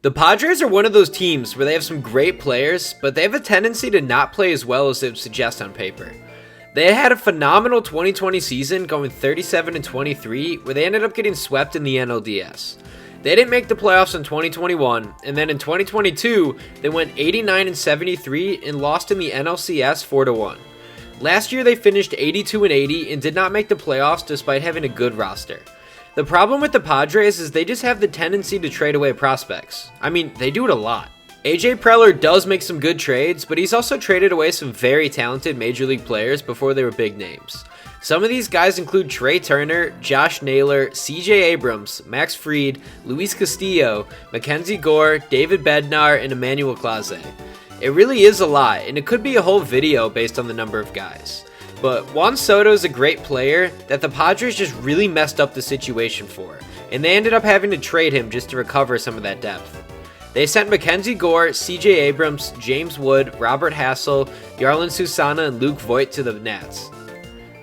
The Padres are one of those teams where they have some great players, but they have a tendency to not play as well as they would suggest on paper. They had a phenomenal 2020 season going 37-23, where they ended up getting swept in the NLDS. They didn't make the playoffs in 2021, and then in 2022, they went 89-73 and lost in the NLCS 4-1. Last year they finished 82-80 and did not make the playoffs despite having a good roster. The problem with the Padres is they just have the tendency to trade away prospects. I mean, they do it a lot. AJ Prellers does make some good trades, but he's also traded away some very talented major league players before they were big names. Some of these guys include Trey Turner, Josh Naylor, CJ Abrams, Max Fried, Luis Castillo, Mackenzie Gore, David Bednar, and Emmanuel Clase. It really is a lot, and it could be a whole video based on the number of guys. But Juan Soto is a great player that the Padres just really messed up the situation for, and they ended up having to trade him just to recover some of that depth. They sent Mackenzie Gore, CJ Abrams, James Wood, Robert Hassel, Yarlin Susana, and Luke Voigt to the Nats.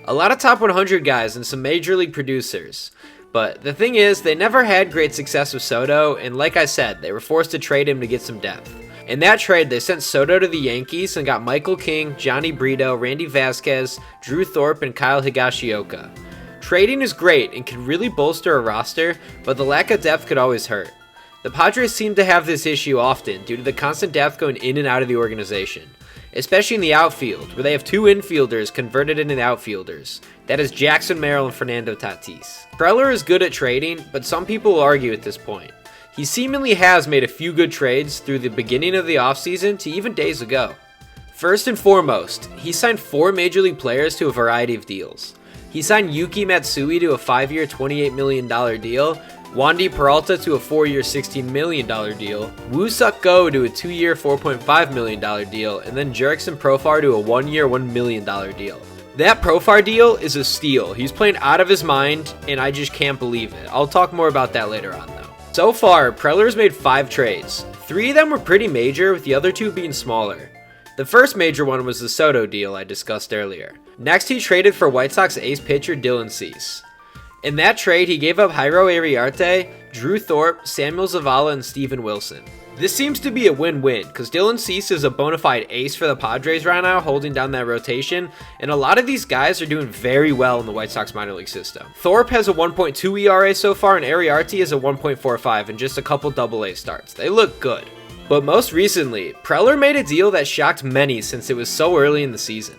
A lot of top 100 guys and some major league producers. But the thing is, they never had great success with Soto, and like I said, they were forced to trade him to get some depth. In that trade, they sent Soto to the Yankees and got Michael King, Johnny Brito, Randy Vasquez, Drew Thorpe, and Kyle Higashioka. Trading is great and can really bolster a roster, but the lack of depth could always hurt. The Padres seem to have this issue often due to the constant depth going in and out of the organization, especially in the outfield, where they have two infielders converted into outfielders. That is Jackson Merrill and Fernando Tatis. Prellers is good at trading, but some people will argue at this point. He seemingly has made a few good trades through the beginning of the offseason to even days ago. First and foremost, he signed 4 major league players to a variety of deals. He signed Yuki Matsui to a 5-year $28 million deal, Wandy Peralta to a 4-year $16 million deal, Woo-Suk Go to a 2-year $4.5 million deal, and then Jurickson Profar to a 1-year $1 million deal. That Profar deal is a steal. He's playing out of his mind, and I just can't believe it. I'll talk more about that later on, though. So far, Prellers made 5 trades. 3 of them were pretty major, with the other 2 being smaller. The first major one was the Soto deal I discussed earlier. Next, he traded for White Sox ace pitcher Dylan Cease. In that trade, he gave up Jairo Iriarte, Drew Thorpe, Samuel Zavala, and Steven Wilson. This seems to be a win-win, because Dylan Cease is a bona fide ace for the Padres right now, holding down that rotation, and a lot of these guys are doing very well in the White Sox minor league system. Thorpe has a 1.2 ERA so far, and Iriarte is a 1.45 and just a couple AA starts. They look good. But most recently, Prellers made a deal that shocked many since it was so early in the season.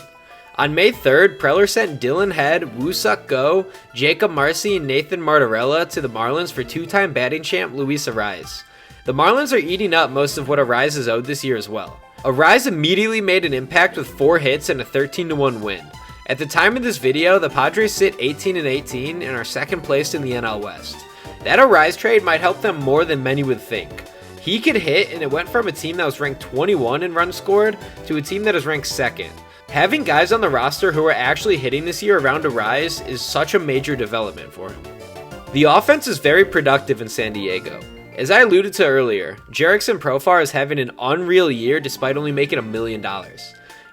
On May 3rd, Prellers sent Dylan Head, Woo-Suk Go, Jacob Marcy, and Nathan Martorella to the Marlins for 2-time batting champ Luis Arraez. The Marlins are eating up most of what Arraez is owed this year as well. Arraez immediately made an impact with 4 hits and a 13-1 win. At the time of this video, the Padres sit 18-18 and are second placed in the NL West. That Arraez trade might help them more than many would think. He could hit, and it went from a team that was ranked 21 in runs scored to a team that is ranked 2nd. Having guys on the roster who are actually hitting this year around Arraez is such a major development for him. The offense is very productive in San Diego. As I alluded to earlier, Jurickson Profar is having an unreal year despite only making $1 million.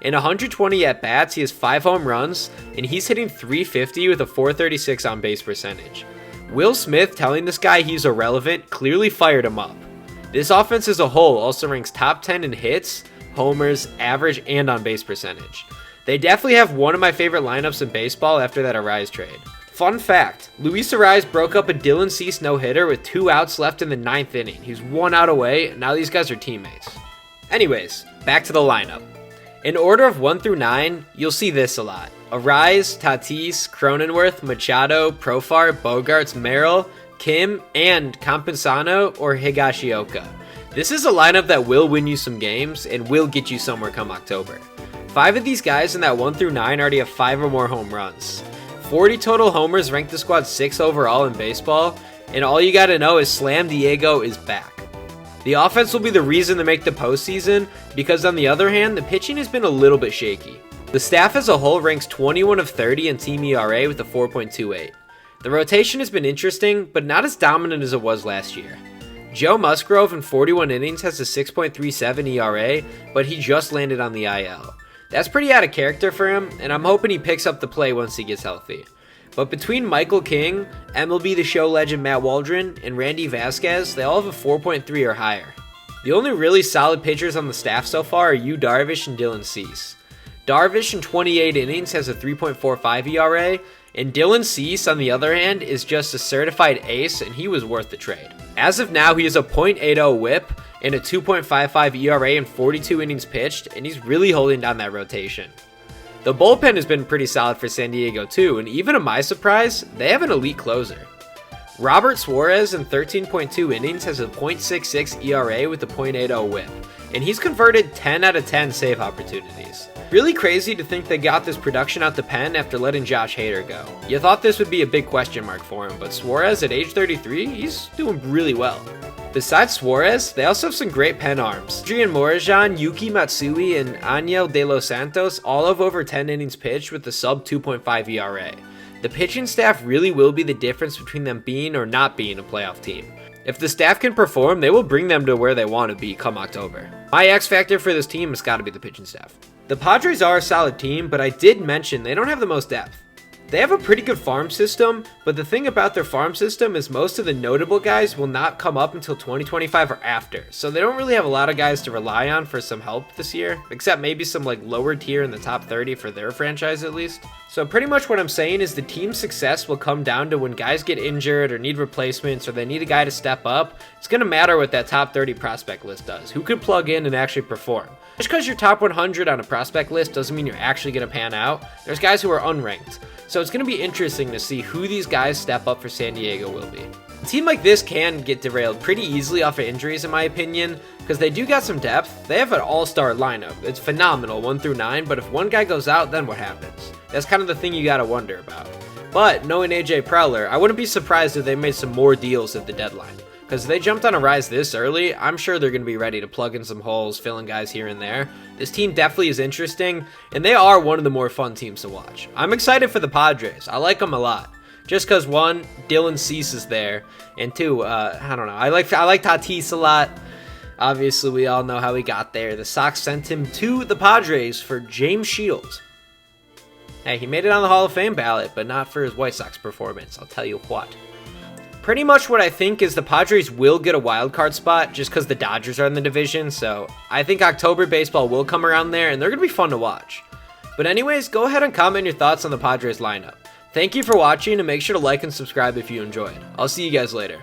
In 120 at-bats, he has 5 home runs, and he's hitting .350 with a .436 on-base percentage. Will Smith telling this guy he's irrelevant clearly fired him up. This offense as a whole also ranks top 10 in hits, homers, average, and on-base percentage. They definitely have one of my favorite lineups in baseball after that Arraez trade. Fun fact, Luis Arraez broke up a Dylan Cease no-hitter with 2 outs left in the 9th inning. He's 1 out away, and now these guys are teammates. Anyways, back to the lineup. In order of 1 through 9, you'll see this a lot. Arraez, Tatis, Cronenworth, Machado, Profar, Bogarts, Merrill, Kim, and Campusano or Higashioka. This is a lineup that will win you some games and will get you somewhere come October. 5 of these guys in that 1 through 9 already have 5 or more home runs. 40 total homers rank the squad 6th overall in baseball, and all you gotta know is Slam Diego is back. The offense will be the reason to make the postseason, because on the other hand, the pitching has been a little bit shaky. The staff as a whole ranks 21 of 30 in team ERA with a 4.28. The rotation has been interesting, but not as dominant as it was last year. Joe Musgrove in 41 innings has a 6.37 ERA, but he just landed on the IL. That's pretty out of character for him, and I'm hoping he picks up the play once he gets healthy. But between Michael King, MLB The Show legend Matt Waldron, and Randy Vasquez, they all have a 4.3 or higher. The only really solid pitchers on the staff so far are Yu Darvish and Dylan Cease. Darvish in 28 innings has a 3.45 ERA, and Dylan Cease, on the other hand, is just a certified ace, and he was worth the trade. As of now, he has a .80 whip and a 2.55 ERA in 42 innings pitched, and he's really holding down that rotation. The bullpen has been pretty solid for San Diego too, and even to my surprise, they have an elite closer. Robert Suarez in 13.2 innings has a .66 ERA with a .80 whip, and he's converted 10 out of 10 save opportunities. Really crazy to think they got this production out the pen after letting Josh Hader go. You thought this would be a big question mark for him, but Suarez at age 33, he's doing really well. Besides Suarez, they also have some great pen arms. Adrian Morajan, Yuki Matsui, and Aniel De Los Santos all have over 10 innings pitched with a sub 2.5 ERA. The pitching staff really will be the difference between them being or not being a playoff team. If the staff can perform, they will bring them to where they want to be come October. My X factor for this team has got to be the pitching staff. The Padres are a solid team, but I did mention they don't have the most depth. They have a pretty good farm system, but the thing about their farm system is most of the notable guys will not come up until 2025 or after, so they don't really have a lot of guys to rely on for some help this year, except maybe some like lower tier in the top 30 for their franchise at least. So pretty much what I'm saying is the team's success will come down to when guys get injured or need replacements or they need a guy to step up. It's going to matter what that top 30 prospect list does, who could plug in and actually perform. Just because you're top 100 on a prospect list doesn't mean you're actually going to pan out. There's guys who are unranked. So it's going to be interesting to see who these guys step up for San Diego will be. A team like this can get derailed pretty easily off of injuries in my opinion, because they do got some depth. They have an all-star lineup. It's phenomenal 1 through 9, but if one guy goes out, then what happens? That's kind of the thing you got to wonder about. But knowing AJ Preller, I wouldn't be surprised if they made some more deals at the deadline. Because if they jumped on a rise this early, I'm sure they're going to be ready to plug in some holes, fill in guys here and there. This team definitely is interesting, and they are one of the more fun teams to watch. I'm excited for the Padres. I like them a lot. Just because, one, Dylan Cease is there, and two, I don't know. I like Tatis a lot. Obviously, we all know how he got there. The Sox sent him to the Padres for James Shields. Hey, he made it on the Hall of Fame ballot, but not for his White Sox performance, I'll tell you what. Pretty much what I think is the Padres will get a wild card spot just because the Dodgers are in the division, so I think October baseball will come around there, and they're going to be fun to watch. But anyways, go ahead and comment your thoughts on the Padres lineup. Thank you for watching, and make sure to like and subscribe if you enjoyed. I'll see you guys later.